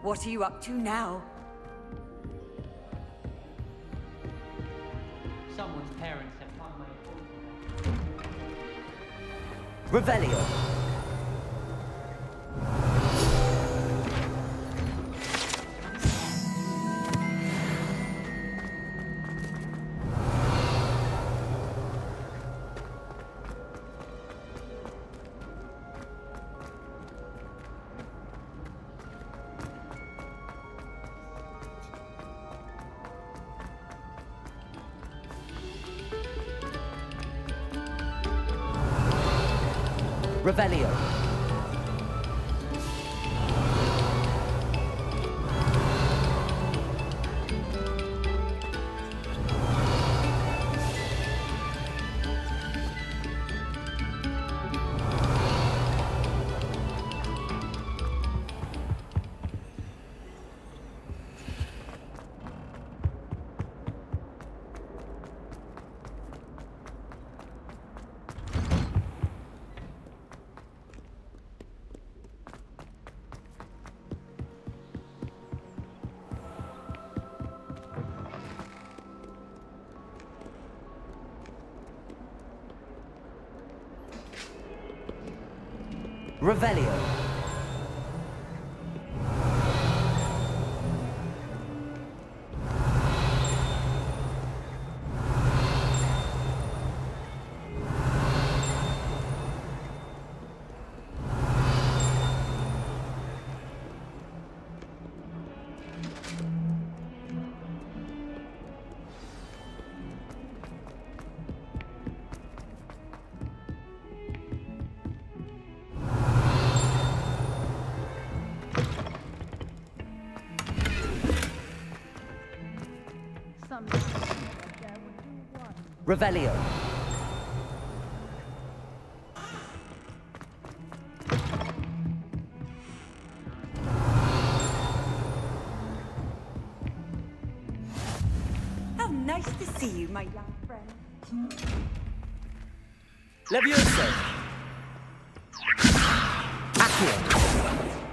What are you up to now? Someone's parents have found my... Revelio. Revelio. Revelio. Revelio. How nice to see you, my young friend. Levioso. Accio.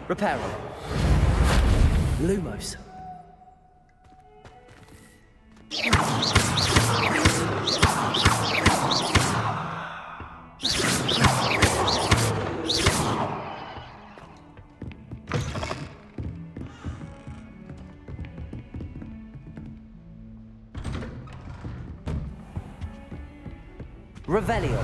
Reparo. Lumos. Revelio.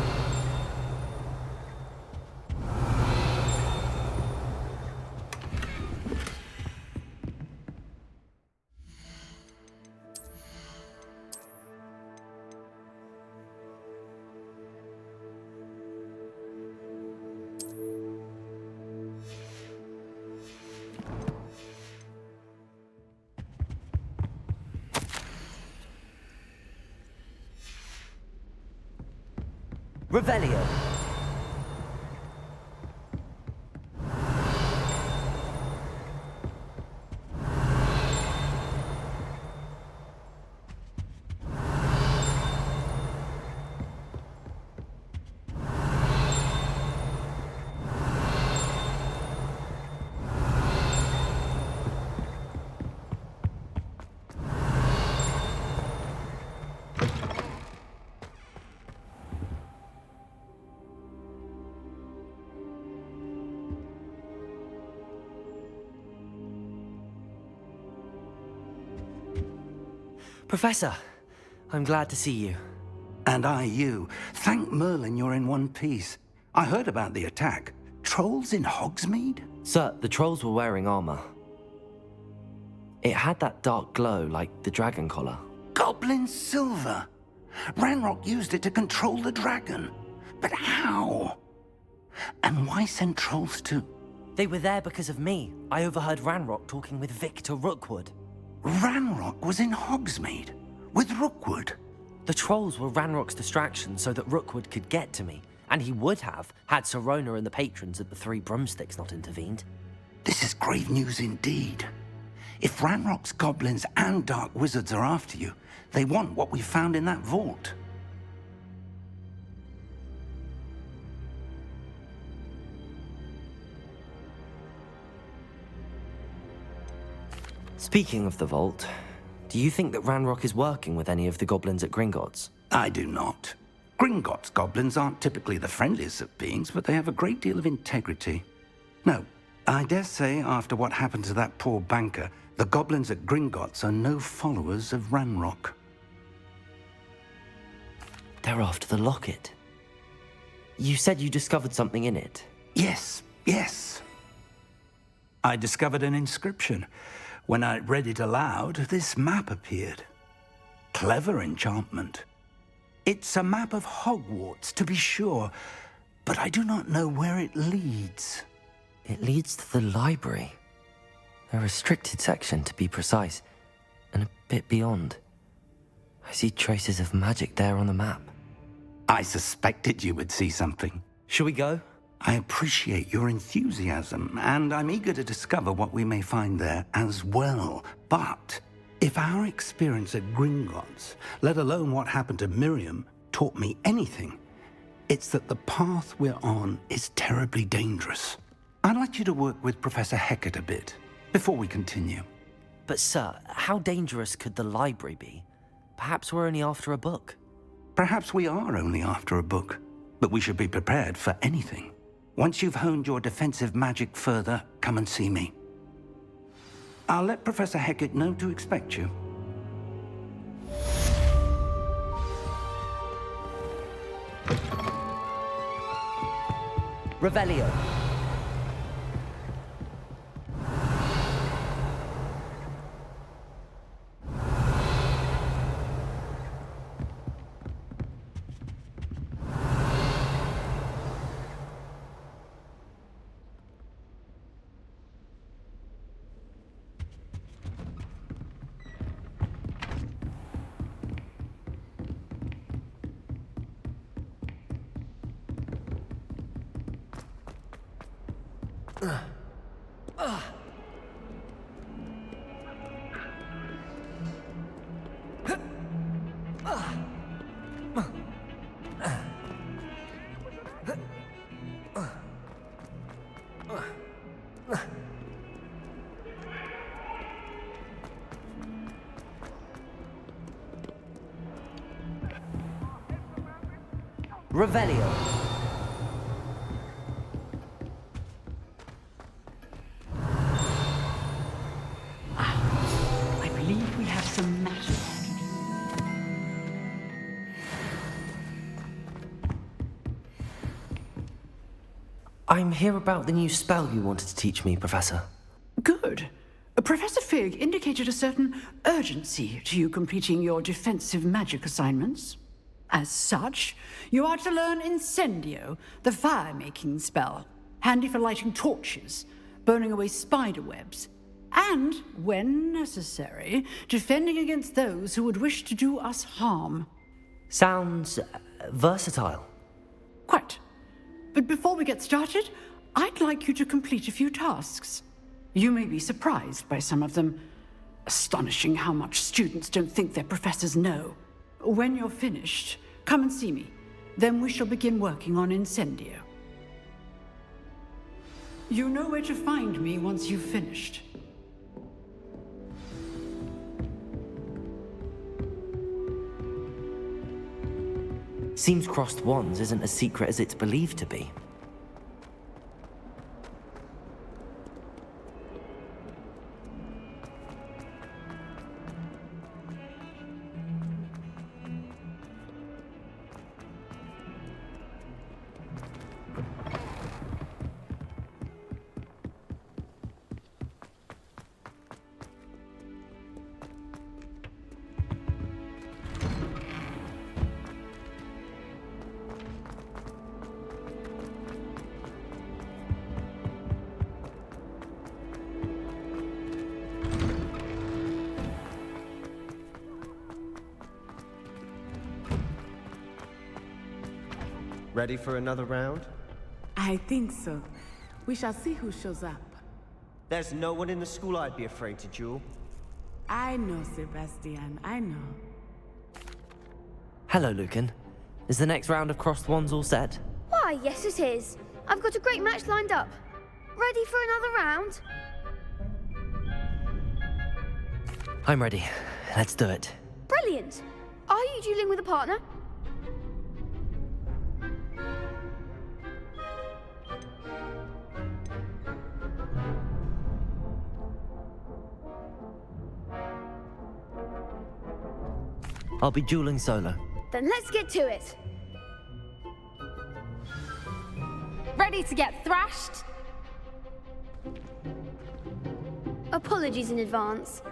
Revelio. Professor, I'm glad to see you. And I you. Thank Merlin you're in one piece. I heard about the attack. Trolls in Hogsmeade? Sir, the trolls were wearing armor. It had that dark glow like the dragon collar. Goblin silver. Ranrock used it to control the dragon. But how? And why send trolls to... They were there because of me. I overheard Ranrock talking with Victor Rookwood. Ranrock was in Hogsmeade? With Rookwood? The trolls were Ranrock's distraction so that Rookwood could get to me. And he would have, had Sirona and the patrons at the Three Broomsticks not intervened. This is grave news indeed. If Ranrock's goblins and dark wizards are after you, they want what we found in that vault. Speaking of the vault, do you think that Ranrock is working with any of the goblins at Gringotts? I do not. Gringotts goblins aren't typically the friendliest of beings, but they have a great deal of integrity. No, I dare say after what happened to that poor banker, the goblins at Gringotts are no followers of Ranrock. They're after the locket. You said you discovered something in it. Yes, yes. I discovered an inscription. When I read it aloud, this map appeared. Clever enchantment. It's a map of Hogwarts, to be sure, but I do not know where it leads. It leads to the library. A restricted section, to be precise, and a bit beyond. I see traces of magic there on the map. I suspected you would see something. Shall we go? I appreciate your enthusiasm, and I'm eager to discover what we may find there as well. But if our experience at Gringotts, let alone what happened to Miriam, taught me anything, it's that the path we're on is terribly dangerous. I'd like you to work with Professor Hecat a bit before we continue. But sir, how dangerous could the library be? Perhaps we're only after a book. Perhaps we are only after a book, but we should be prepared for anything. Once you've honed your defensive magic further, come and see me. I'll let Professor Hecat know to expect you. Revelio. Revelio. I believe we have some magic. I'm here about the new spell you wanted to teach me, Professor. Good. Professor Fig indicated a certain urgency to you completing your defensive magic assignments. As such, you are to learn Incendio, the fire-making spell, handy for lighting torches, burning away spider webs, and, when necessary, defending against those who would wish to do us harm. Sounds versatile. Quite. But before we get started, I'd like you to complete a few tasks. You may be surprised by some of them. Astonishing how much students don't think their professors know. When you're finished, come and see me. Then we shall begin working on Incendio. You know where to find me once you've finished. Seems crossed wands isn't as secret as it's believed to be. Ready for another round? I think so. We shall see who shows up. There's no one in the school I'd be afraid to duel. I know, Sebastian, I know. Hello, Lucan. Is the next round of crossed wands all set? Why, yes it is. I've got a great match lined up. Ready for another round? I'm ready. Let's do it. Brilliant. Are you dueling with a partner? I'll be dueling solo. Then let's get to it. Ready to get thrashed? Apologies in advance.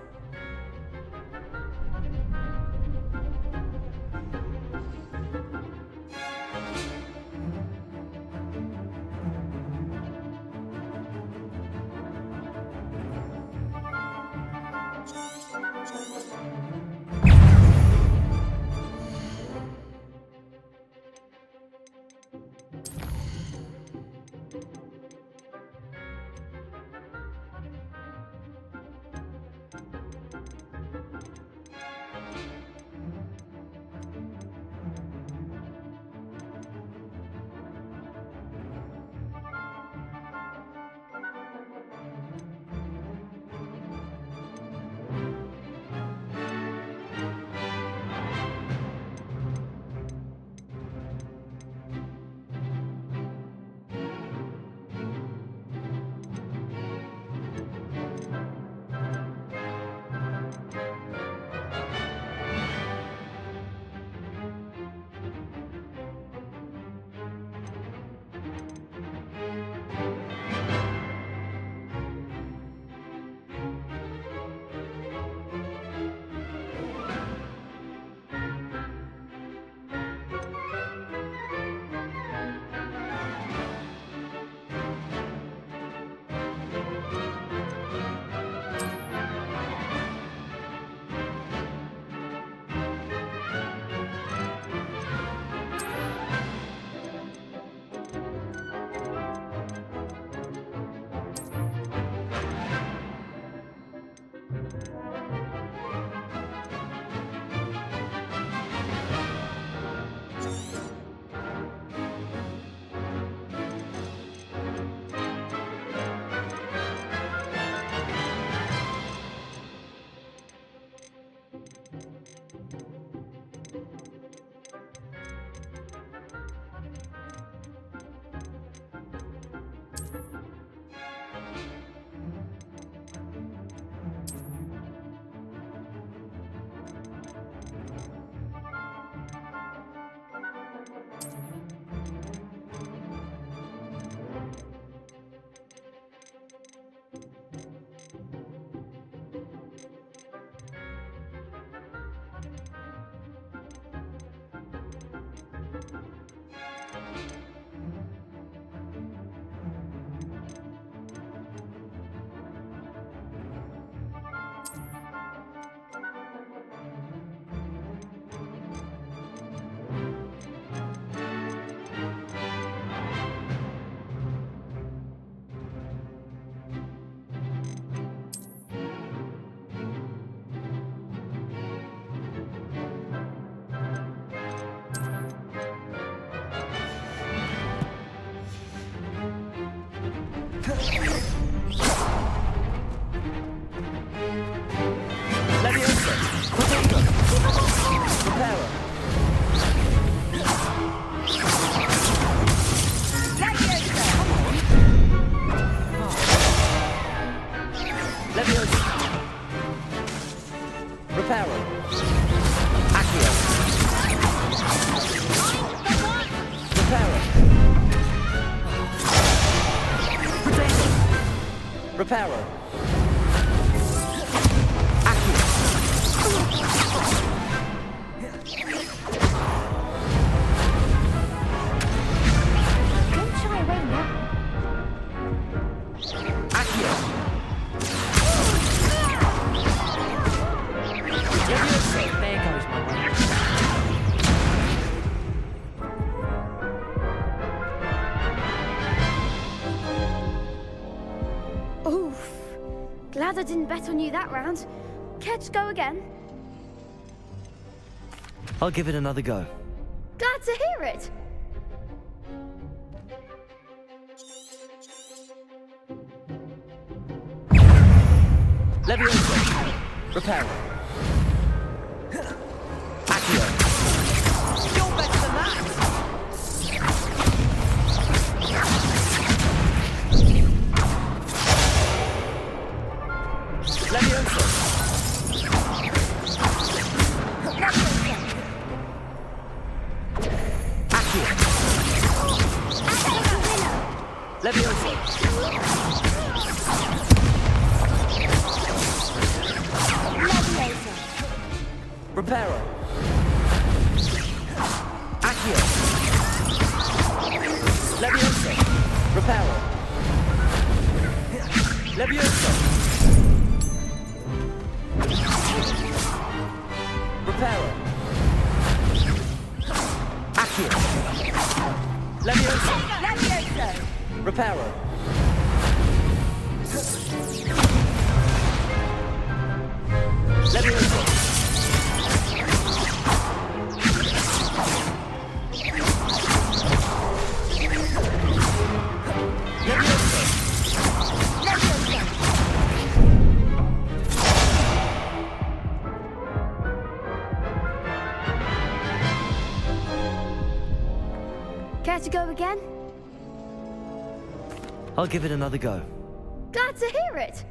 Reparo. Don't shy away now. There goes my way. Oof. Glad I didn't bet on you that round. Care to go again? I'll give it another go. Glad to hear it. Leviosa. Reparo. Accio. You're better than that! Leviosa. Accio. Leviosa. Reparo. Accio. Leviosa. Reparo. Leviosa. Reparo. Accio. Leviosa. Reparo. Leviosa. Care to go again? I'll give it another go. Glad to hear it.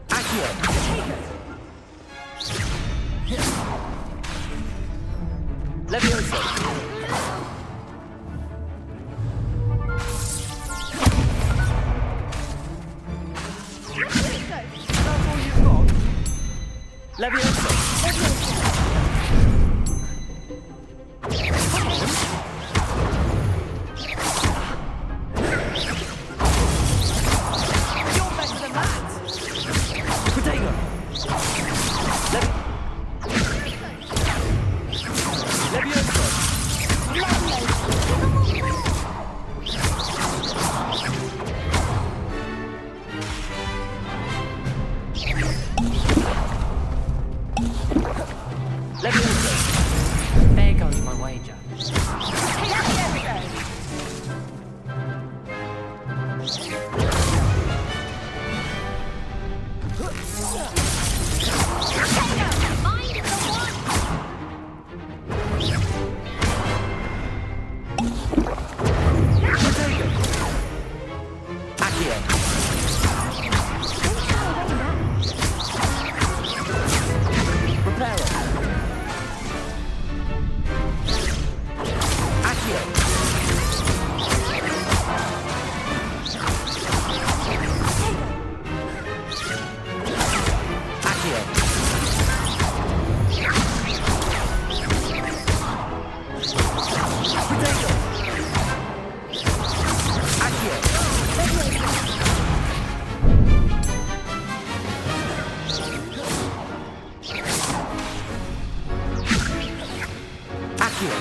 Accio. Leviosa. Leviosa. You're better than that! Potato. Leviosa. Leviosa. There goes my wager. Accio. Reparo. Accio. Accio. Potato. Accio. Accio.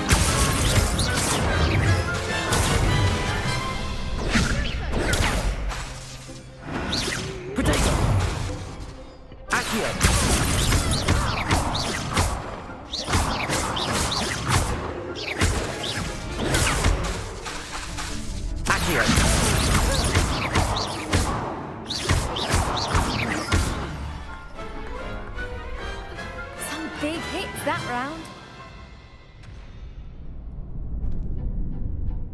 Potato. Accio. Accio. Some big hits that round.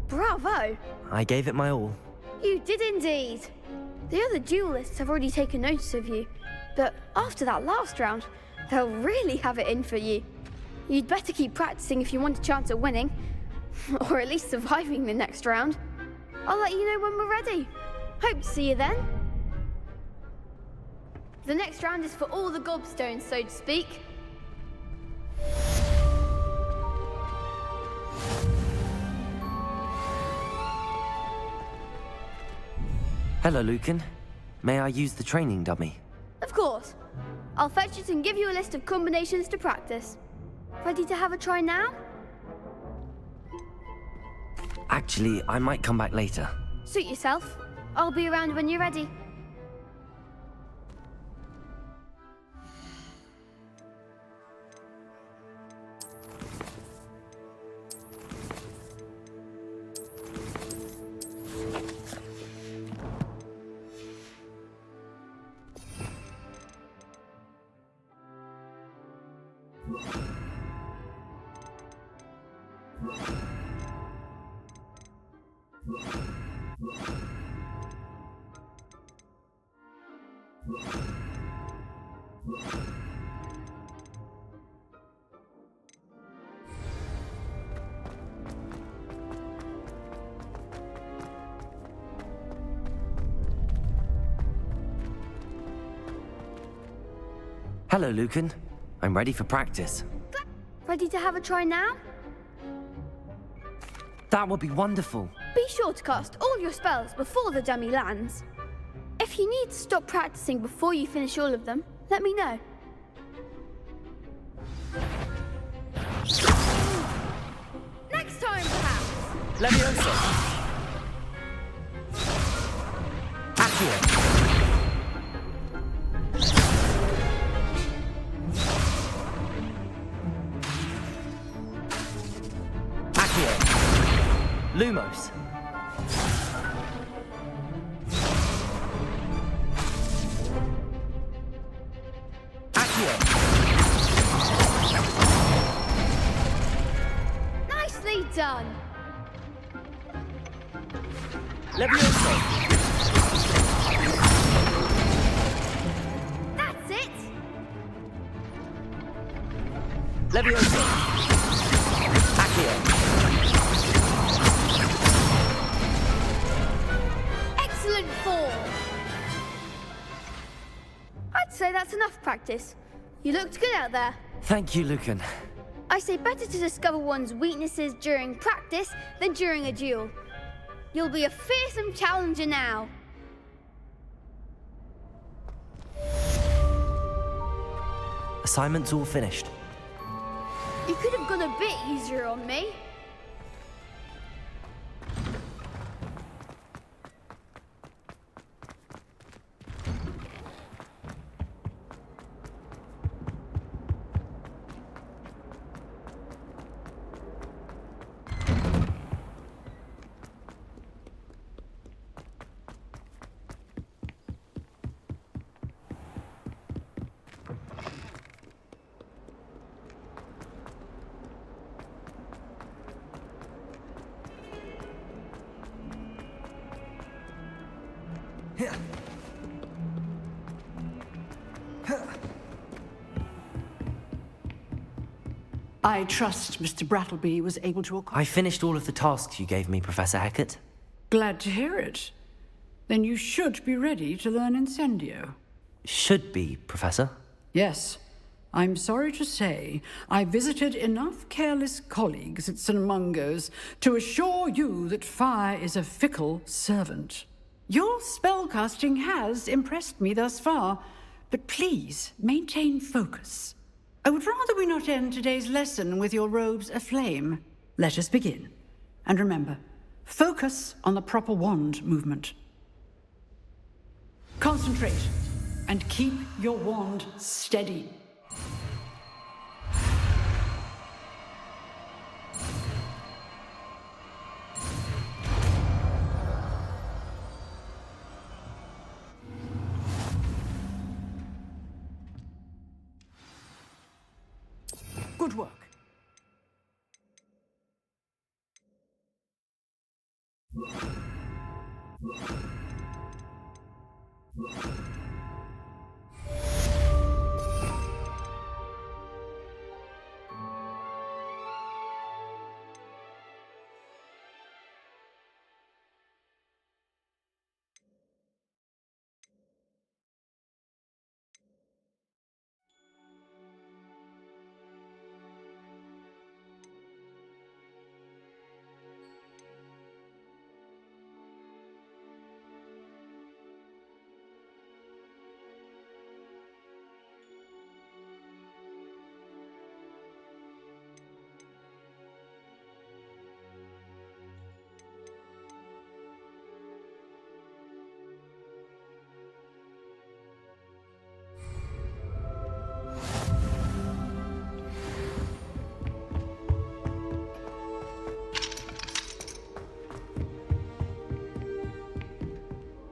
Bravo! I gave it my all. You did indeed. The other duelists have already taken notice of you, but after that last round, they'll really have it in for you. You'd better keep practicing if you want a chance at winning, or at least surviving the next round. I'll let you know when we're ready. Hope to see you then. The next round is for all the gobstones, so to speak. Hello, Lucan. May I use the training dummy? Of course. I'll fetch it and give you a list of combinations to practice. Ready to have a try now? Actually, I might come back later. Suit yourself. I'll be around when you're ready. Hello, Lucan. I'm ready for practice. Ready to have a try now? That would be wonderful. Be sure to cast all your spells before the dummy lands. If you need to stop practicing before you finish all of them, let me know. Next time, perhaps. Leviosa. Accio. Lumos. Accio. Nicely done. Leviosa. That's it. Leviosa. Accio. Excellent form. I'd say that's enough practice. You looked good out there. Thank you, Lucan. I say better to discover one's weaknesses during practice than during a duel. You'll be a fearsome challenger now. Assignment's all finished. You could have gone a bit easier on me. I trust Mr. Brattleby was able to accomplish. I finished all of the tasks you gave me, Professor Hecat. Glad to hear it. Then you should be ready to learn Incendio. Should be, Professor. Yes. I'm sorry to say, I visited enough careless colleagues at St. Mungo's to assure you that fire is a fickle servant. Your spellcasting has impressed me thus far, but please maintain focus. I would rather we not end today's lesson with your robes aflame. Let us begin. And remember, focus on the proper wand movement. Concentrate and keep your wand steady. Good work.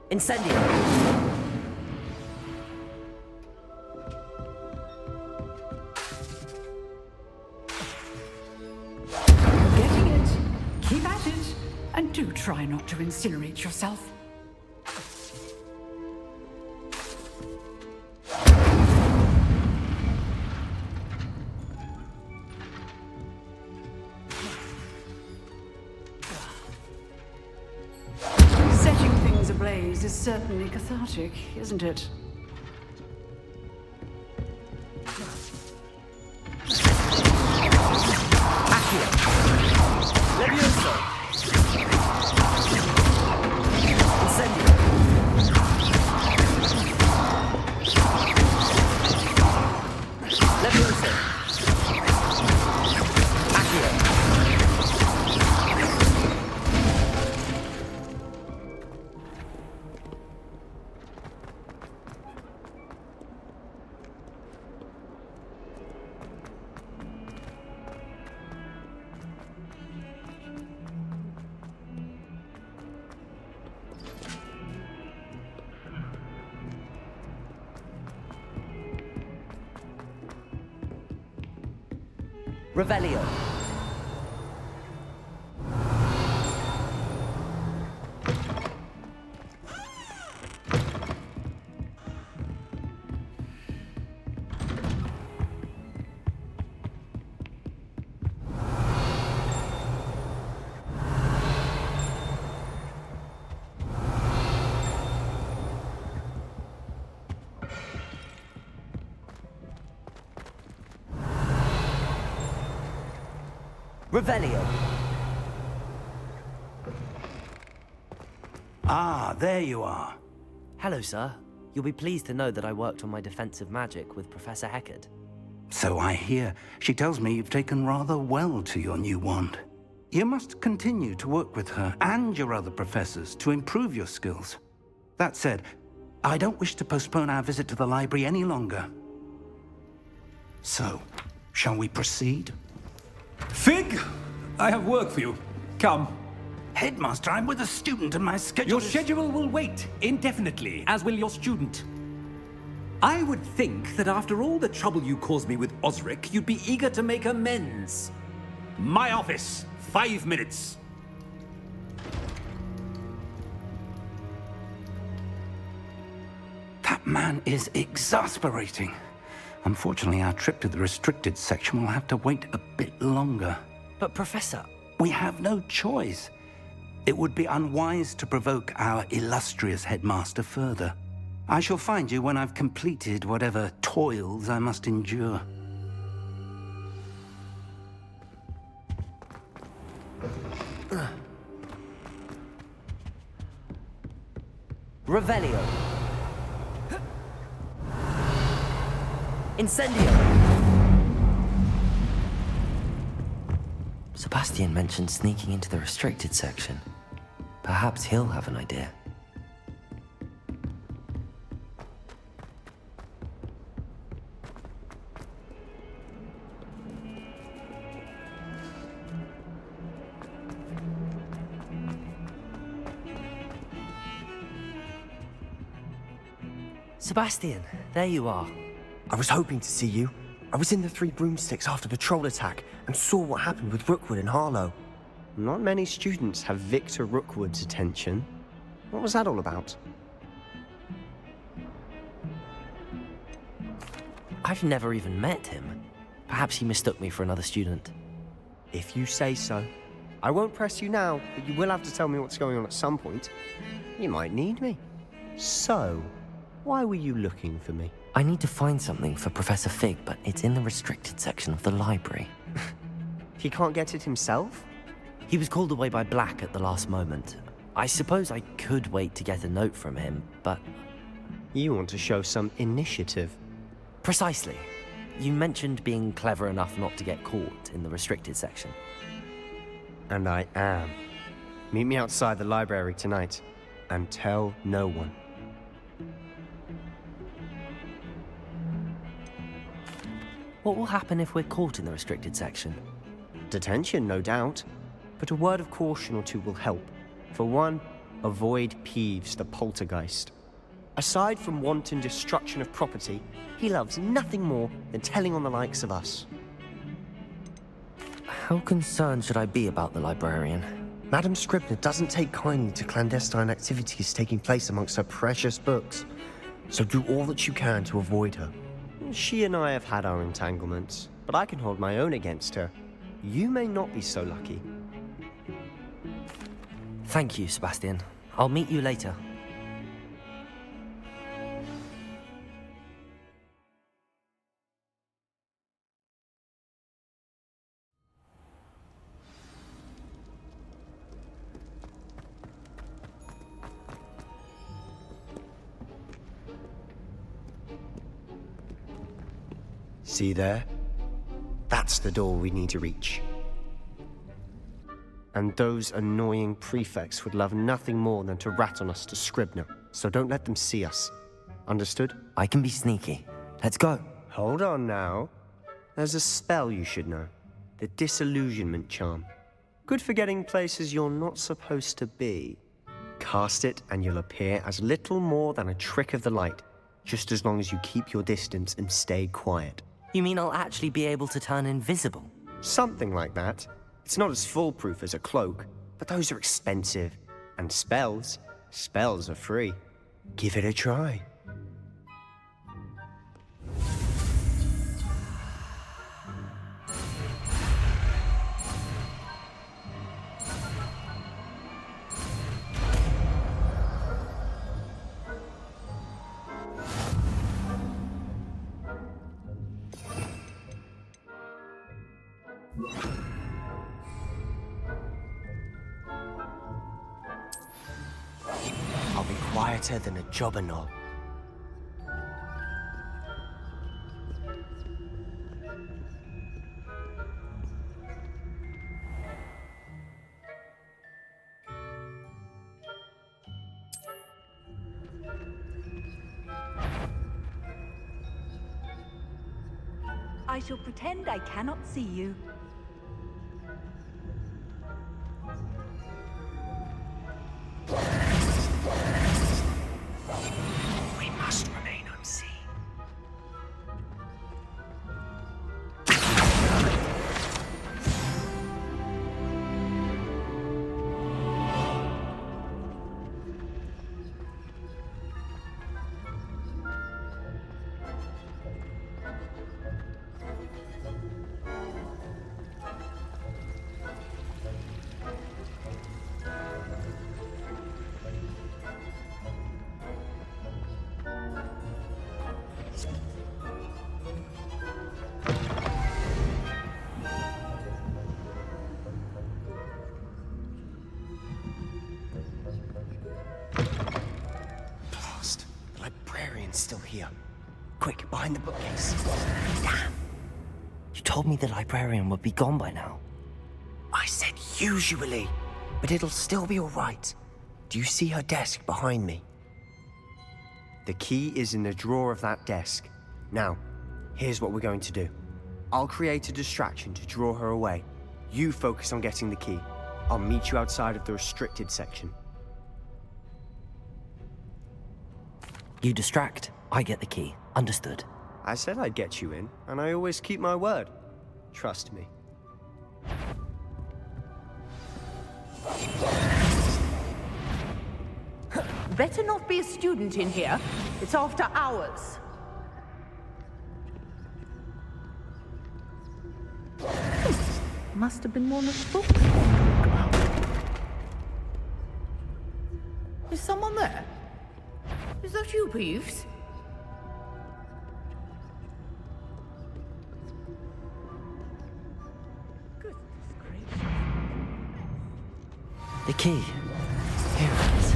Incendio! Getting it. Keep at it. And do try not to incinerate yourself. Setting things ablaze is certainly cathartic, isn't it? Revelio. Revelio. Ah, there you are. Hello, sir. You'll be pleased to know that I worked on my defensive magic with Professor Heckard. So I hear. She tells me you've taken rather well to your new wand. You must continue to work with her and your other professors to improve your skills. That said, I don't wish to postpone our visit to the library any longer. So, shall we proceed? Fig, I have work for you. Come. Headmaster, I'm with a student and my schedule Your schedule will wait indefinitely, as will your student. I would think that after all the trouble you caused me with Osric, you'd be eager to make amends. My office, 5 minutes. That man is exasperating. Unfortunately, our trip to the restricted section will have to wait a bit longer. But, Professor... We have no choice. It would be unwise to provoke our illustrious headmaster further. I shall find you when I've completed whatever toils I must endure. Revelio. Incendio. Sebastian mentioned sneaking into the restricted section. Perhaps he'll have an idea. Sebastian, there you are. I was hoping to see you. I was in the Three Broomsticks after the troll attack and saw what happened with Rookwood and Harlow. Not many students have Victor Rookwood's attention. What was that all about? I've never even met him. Perhaps he mistook me for another student. If you say so. I won't press you now, but you will have to tell me what's going on at some point. You might need me. So, why were you looking for me? I need to find something for Professor Fig, but it's in the restricted section of the library. He can't get it himself? He was called away by Black at the last moment. I suppose I could wait to get a note from him, but... You want to show some initiative. Precisely. You mentioned being clever enough not to get caught in the restricted section. And I am. Meet me outside the library tonight, and tell no one. What will happen if we're caught in the restricted section? Detention, no doubt. But a word of caution or two will help. For one, avoid Peeves, the poltergeist. Aside from wanton destruction of property, he loves nothing more than telling on the likes of us. How concerned should I be about the librarian? Madam Scribner doesn't take kindly to clandestine activities taking place amongst her precious books, so do all that you can to avoid her. She and I have had our entanglements, but I can hold my own against her. You may not be so lucky. Thank you, Sebastian. I'll meet you later. See there? That's the door we need to reach. And those annoying prefects would love nothing more than to rat on us to Scribner, so don't let them see us. Understood? I can be sneaky. Let's go. Hold on now. There's a spell you should know. The Disillusionment Charm. Good for getting places you're not supposed to be. Cast it and you'll appear as little more than a trick of the light, just as long as you keep your distance and stay quiet. You mean I'll actually be able to turn invisible? Something like that. It's not as foolproof as a cloak, but those are expensive. And spells are free. Give it a try. I'll be quieter than a jobberknoll. I shall pretend I cannot see you. We must remain unseen. Still here. Quick, behind the bookcase. Damn. You told me the librarian would be gone by now. I said usually, but it'll still be all right. Do you see her desk behind me? The key is in the drawer of that desk. Now, here's what we're going to do. I'll create a distraction to draw her away. You focus on getting the key. I'll meet you outside of the restricted section. You distract, I get the key. Understood. I said I'd get you in, and I always keep my word. Trust me. Better not be a student in here. It's after hours. Must have been one of the books. Is someone there? Is that you, Peeves? Goodness gracious. The key. Here it is.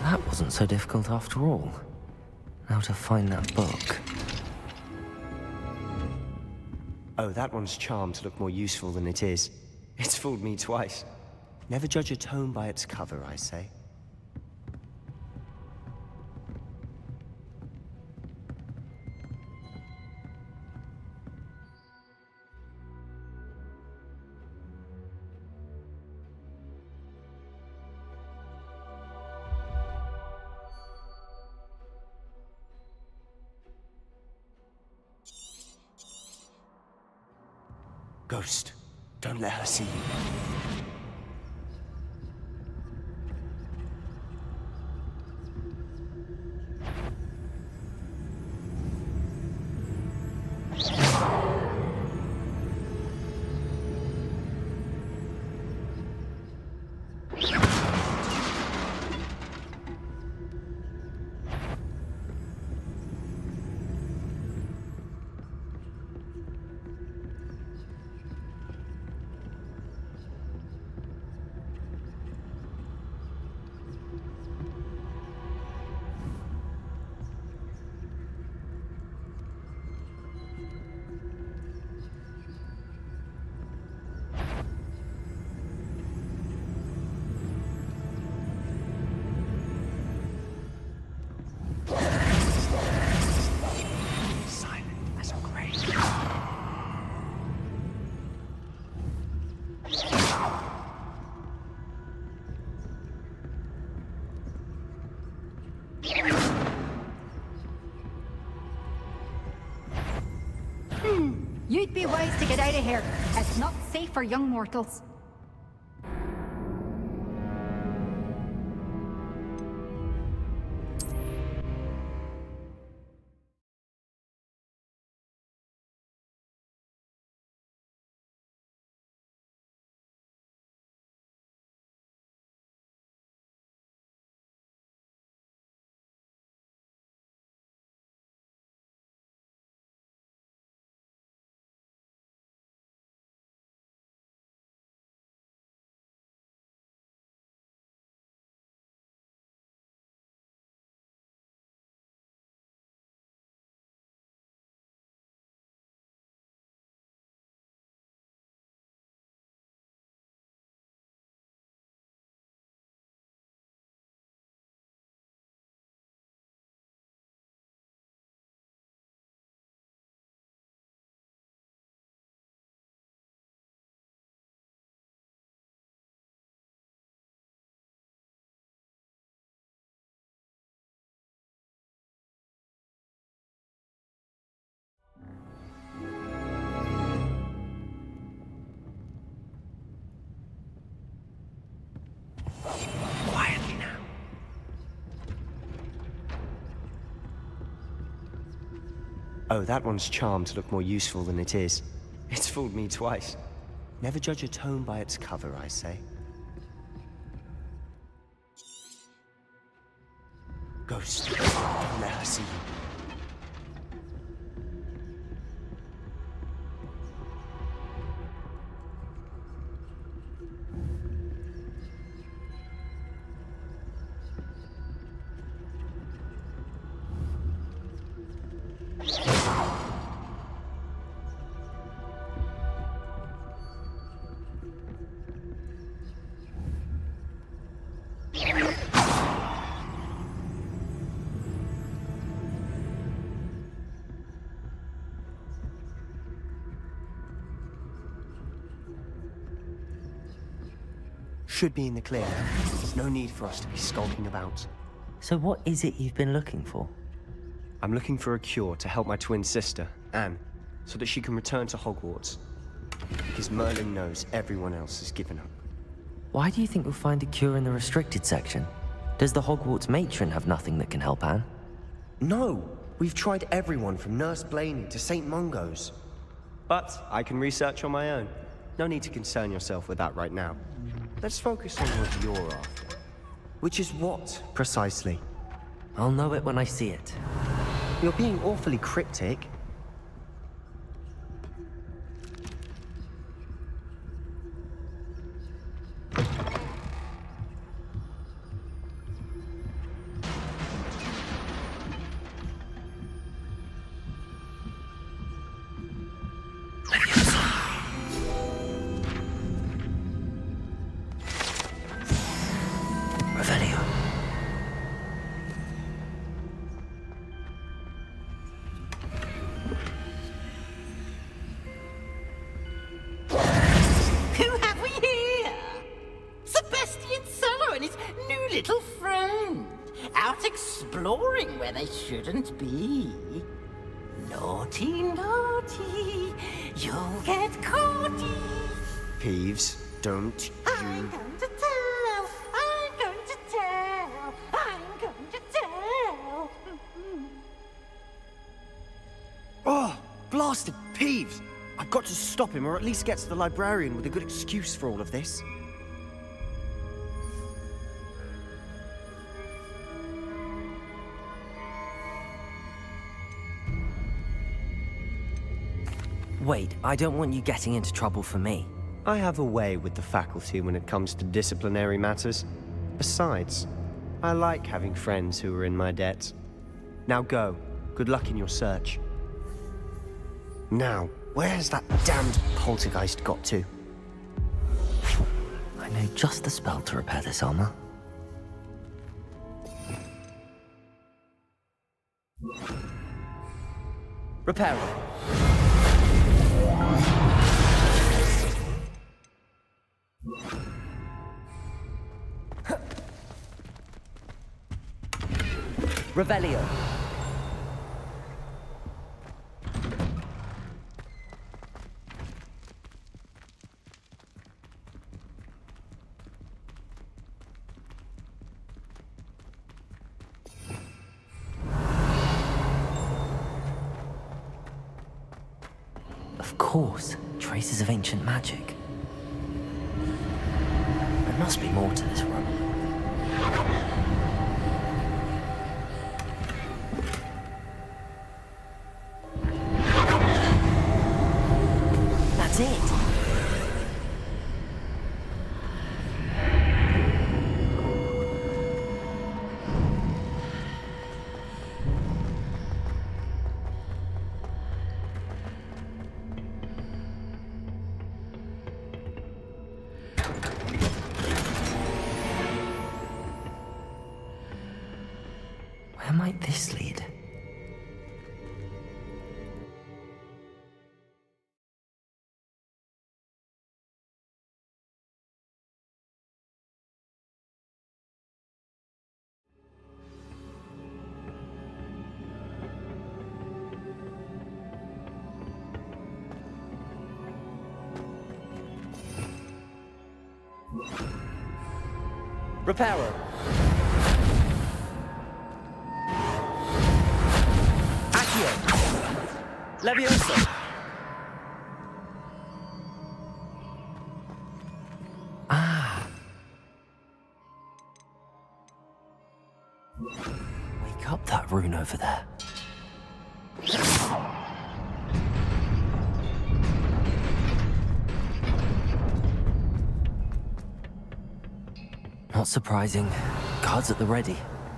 That wasn't so difficult after all. Now to find that book. Oh, that one's charmed to look more useful than it is. It's fooled me twice. Never judge a tome by its cover, I say. Ghost, don't let her see you. You'd be wise to get out of here. It's not safe for young mortals. Quietly now. Oh, that one's charmed to look more useful than it is. It's fooled me twice. Never judge a tome by its cover, I say. Ghost, don't let her see you. Should be in the clear now. There's no need for us to be skulking about. So what is it you've been looking for? I'm looking for a cure to help my twin sister, Anne, so that she can return to Hogwarts. Because Merlin knows everyone else has given up. Why do you think you'll find a cure in the restricted section? Does the Hogwarts matron have nothing that can help Anne? No! We've tried everyone from Nurse Blaney to St. Mungo's. But I can research on my own. No need to concern yourself with that right now. Let's focus on what you're after. Which is what, precisely? I'll know it when I see it. You're being awfully cryptic. little friend, out exploring where they shouldn't be. Naughty, naughty, you'll get caught. Peeves, don't you... I'm going to tell, I'm going to tell, I'm going to tell. Oh, blasted Peeves! I've got to stop him, or at least get to the librarian with a good excuse for all of this. Wait, I don't want you getting into trouble for me. I have a way with the faculty when it comes to disciplinary matters. Besides, I like having friends who are in my debt. Now go. Good luck in your search. Now, where's that damned poltergeist got to? I know just the spell to repair this armor. Repair it. Revelio. Of course, traces of ancient magic. There must be more to this room. That's it. Where might this lead? Reparo. Accio. Levioso. Ah. Wake up that rune over there. Not surprising. Guards at the ready.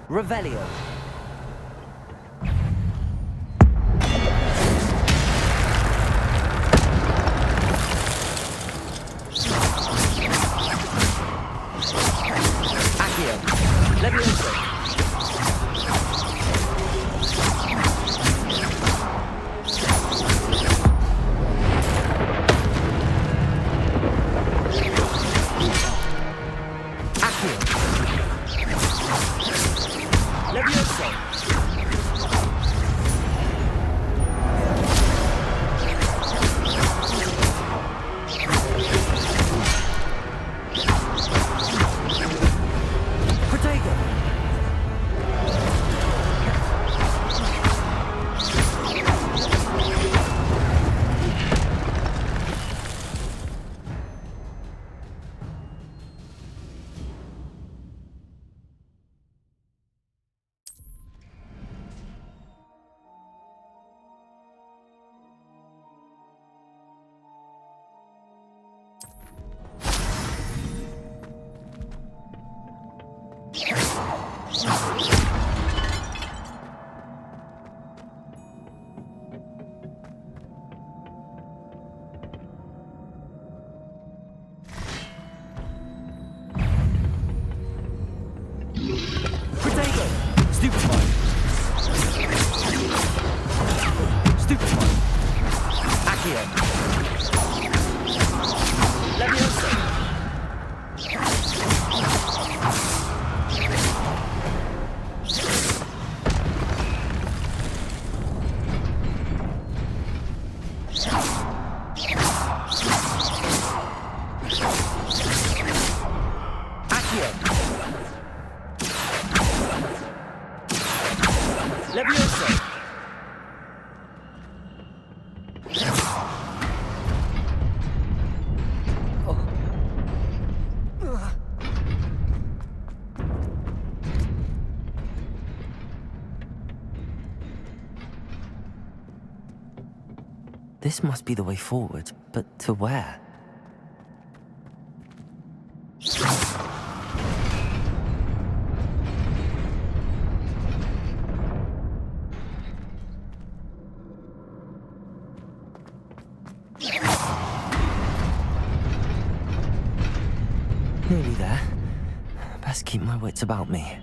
Revelio. Accio. Levioso. This must be the way forward, but to where? Nearly there. Best keep my wits about me.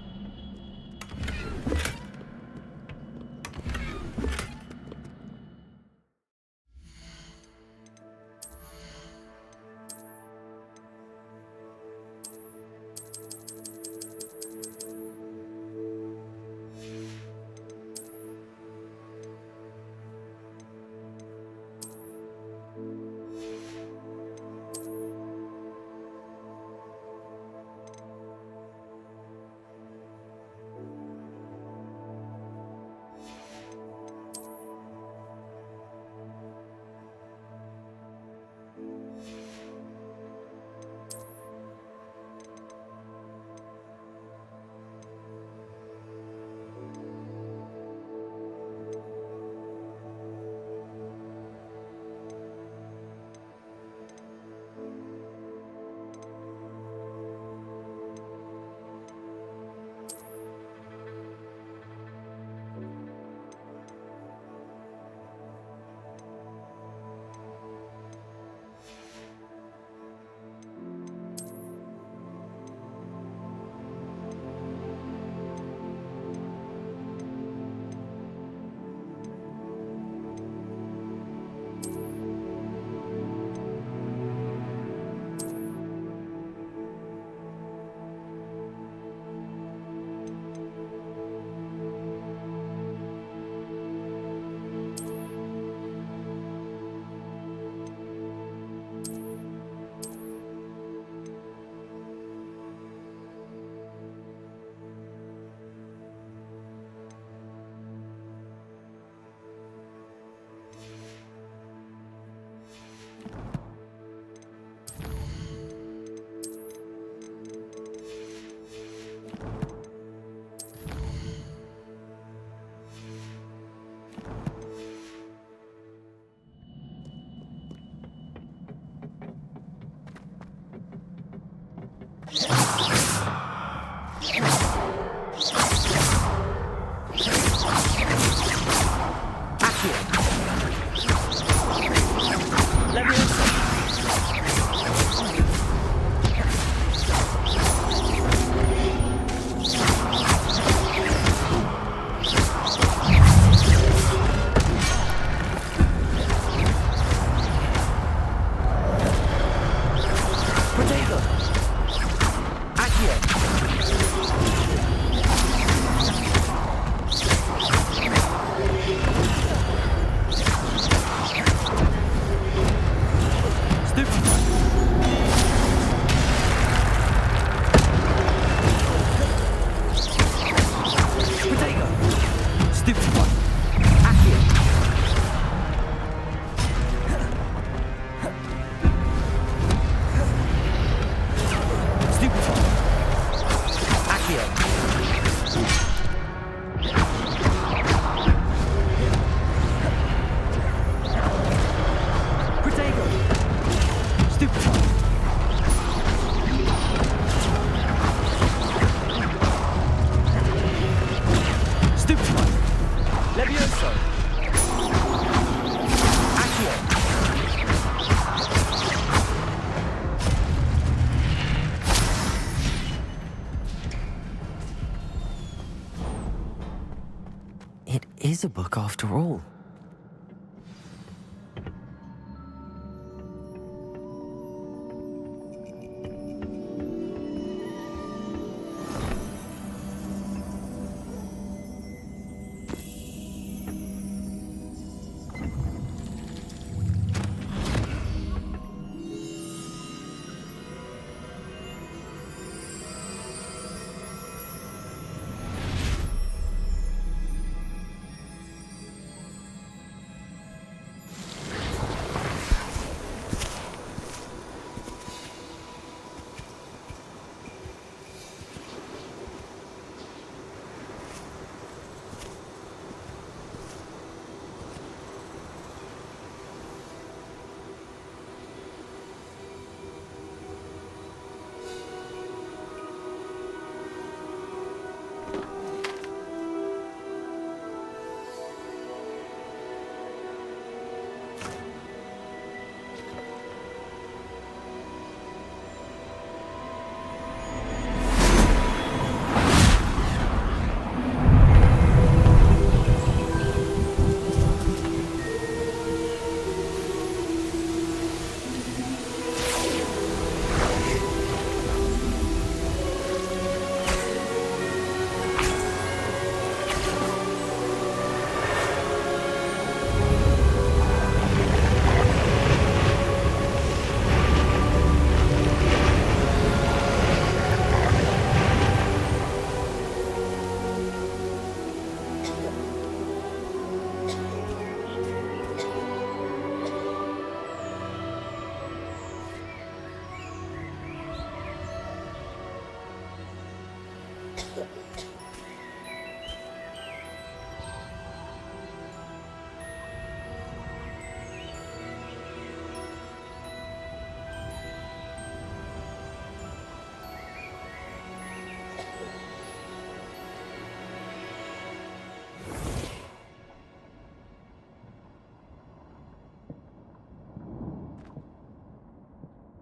It is a book after all.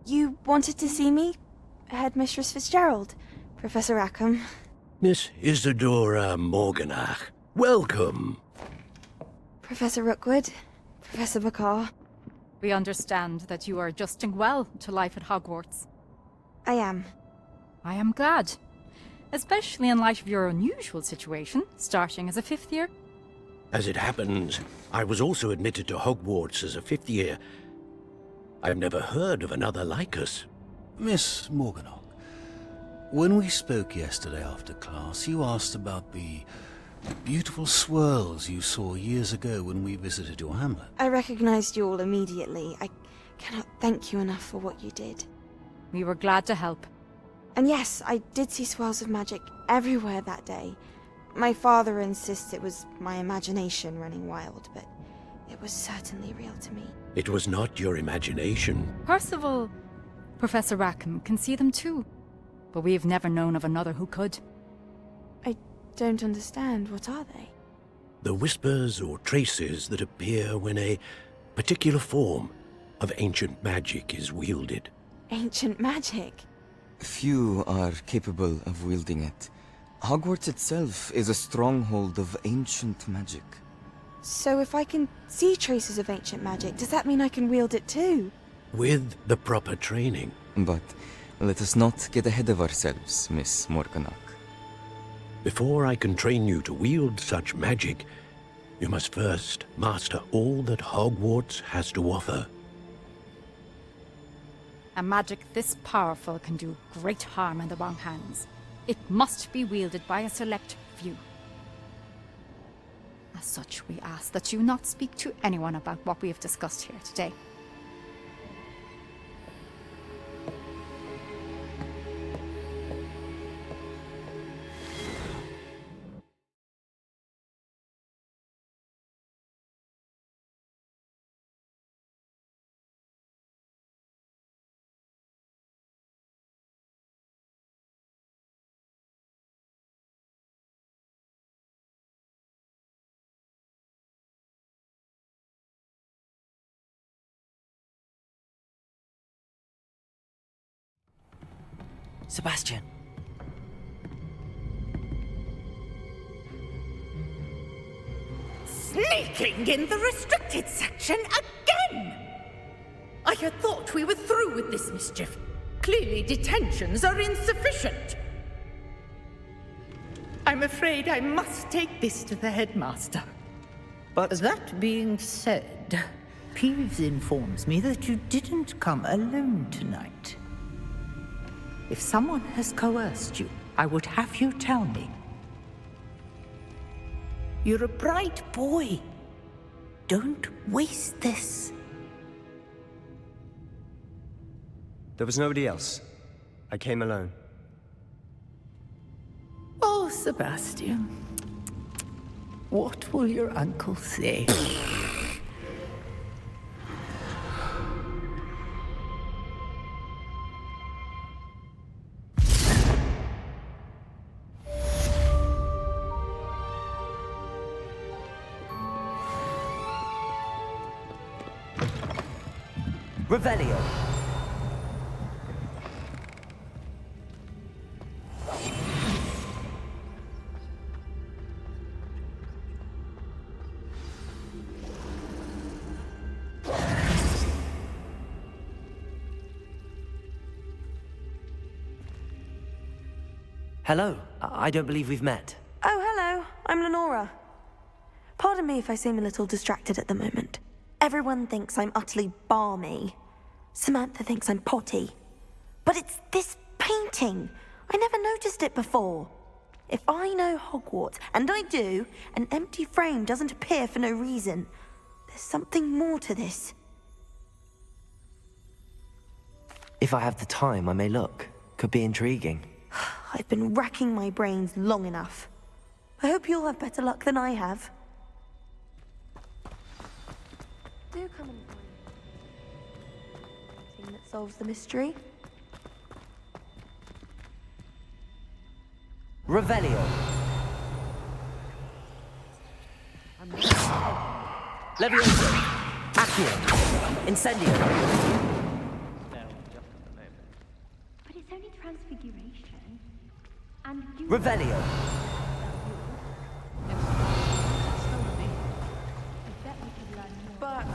You wanted to see me? Headmistress Fitzgerald, Professor Rackham. Miss Isadora Morganach, welcome. Professor Rookwood, Professor Bakar. We understand that you are adjusting well to life at Hogwarts. I am. I am glad. Especially in light of your unusual situation, starting as a 5th year. As it happens, I was also admitted to Hogwarts as a 5th year. I've never heard of another like us. Miss Morganach, when we spoke yesterday after class, you asked about the beautiful swirls you saw years ago when we visited your hamlet. I recognized you all immediately. I cannot thank you enough for what you did. We were glad to help. And yes, I did see swirls of magic everywhere that day. My father insists it was my imagination running wild, but it was certainly real to me. It was not your imagination. Percival, Professor Rackham can see them too. But we've never known of another who could. I don't understand. What are they? The whispers or traces that appear when a particular form of ancient magic is wielded. Ancient magic? Few are capable of wielding it. Hogwarts itself is a stronghold of ancient magic. So if I can see traces of ancient magic, does that mean I can wield it too? With the proper training. But let us not get ahead of ourselves, Miss Morganach. Before I can train you to wield such magic, you must first master all that Hogwarts has to offer. A magic this powerful can do great harm in the wrong hands. It must be wielded by a select few. As such, we ask that you not speak to anyone about what we have discussed here today. Sebastian. Sneaking in the restricted section again! I had thought we were through with this mischief. Clearly detentions are insufficient. I'm afraid I must take this to the headmaster. But that being said, Peeves informs me that you didn't come alone tonight. If someone has coerced you, I would have you tell me. You're a bright boy. Don't waste this. there was nobody else. I came alone. Oh, Sebastian. What will your uncle say? Revelio. Hello. I don't believe we've met. Oh, hello. I'm Lenora. Pardon me if I seem a little distracted at the moment. Everyone thinks I'm utterly balmy. Samantha thinks I'm potty. But it's this painting. I never noticed it before. If I know Hogwarts, and I do, an empty frame doesn't appear for no reason. There's something more to this. If I have the time, I may look. Could be intriguing. I've been racking my brains long enough. I hope you'll have better luck than I have. Do come and find me. Thing that solves the mystery. Revelio. Levioso. Accio. Incendio. transfiguration. And you Revelio. But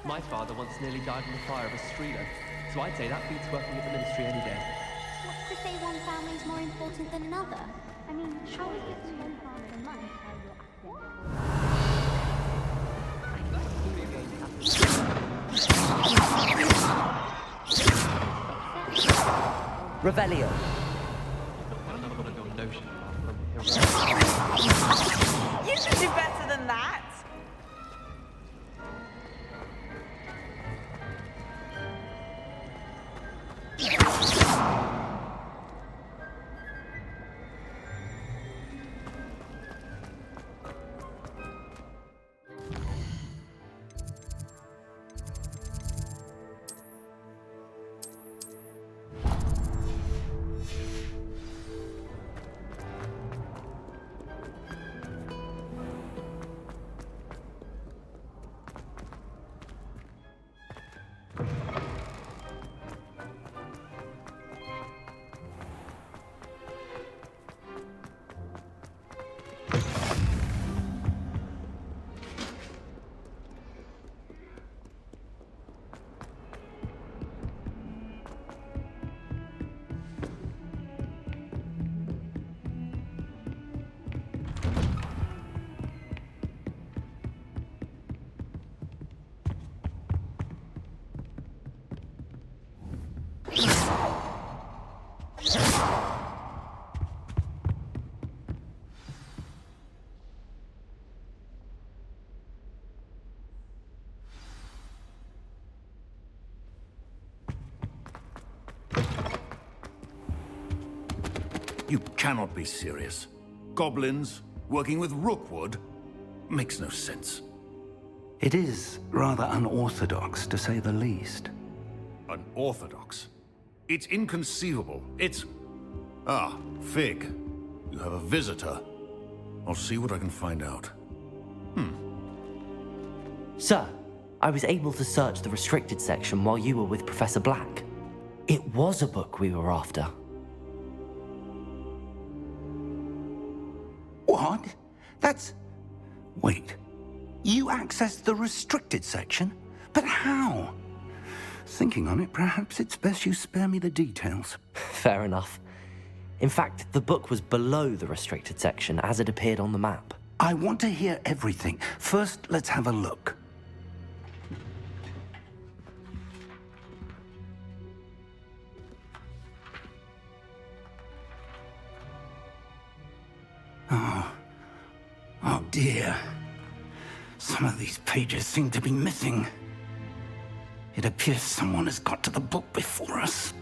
My father once nearly died in the fire of a streeter, so I'd say that beats working at the ministry any day. what's to say one family's more important than another? I mean, how is it so hard to money Revelio. You should do better than that. You cannot be serious. Goblins working with Rookwood makes no sense. It is rather unorthodox, to say the least. Unorthodox? It's inconceivable. It's... Ah, Fig. You have a visitor. I'll see what I can find out. Sir, I was able to search the restricted section while you were with Professor Black. It was a book we were after. What? That's... Wait. You accessed the restricted section? But how? Thinking on it, perhaps it's best you spare me the details. Fair enough. In fact, the book was below the restricted section as it appeared on the map. I want to hear everything. First, let's have a look. Oh dear. Some of these pages seem to be missing. It appears someone has got to the book before us.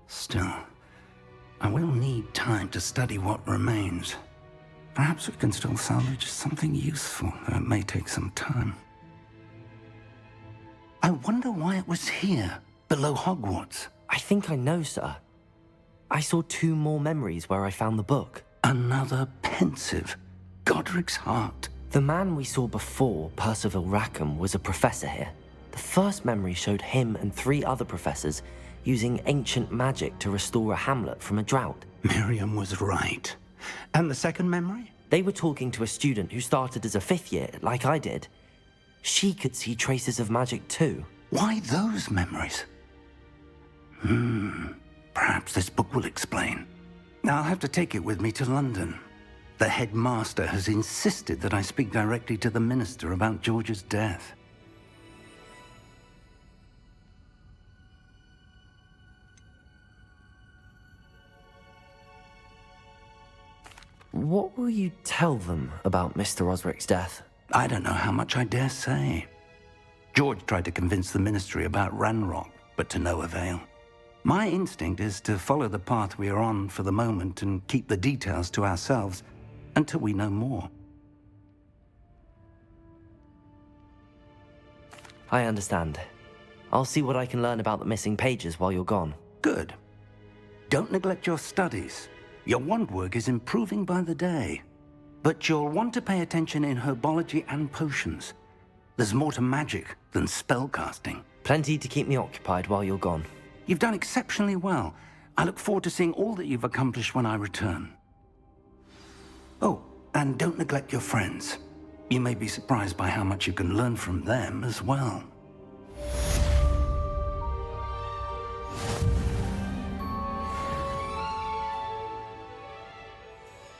Still, I will need time to study what remains. Perhaps we can still salvage something useful, though it may take some time. I wonder why it was here, below Hogwarts. I think I know, sir. I saw 2 more memories where I found the book. Another pensive. Godric's heart. The man we saw before, Percival Rackham, was a professor here. The first memory showed him and 3 other professors using ancient magic to restore a hamlet from a drought. Miriam was right. And the second memory? They were talking to a student who started as a 5th year, like I did. She could see traces of magic too. Why those memories? Perhaps this book will explain. I'll have to take it with me to London. The headmaster has insisted that I speak directly to the minister about George's death. What will you tell them about Mr. Osric's death? I don't know how much I dare say. George tried to convince the ministry about Ranrock, but to no avail. My instinct is to follow the path we are on for the moment and keep the details to ourselves until we know more. I understand. I'll see what I can learn about the missing pages while you're gone. Good. Don't neglect your studies. Your wand work is improving by the day. But you'll want to pay attention in herbology and potions. There's more to magic than spellcasting. Plenty to keep me occupied while you're gone. You've done exceptionally well. I look forward to seeing all that you've accomplished when I return. Oh, and don't neglect your friends. You may be surprised by how much you can learn from them as well.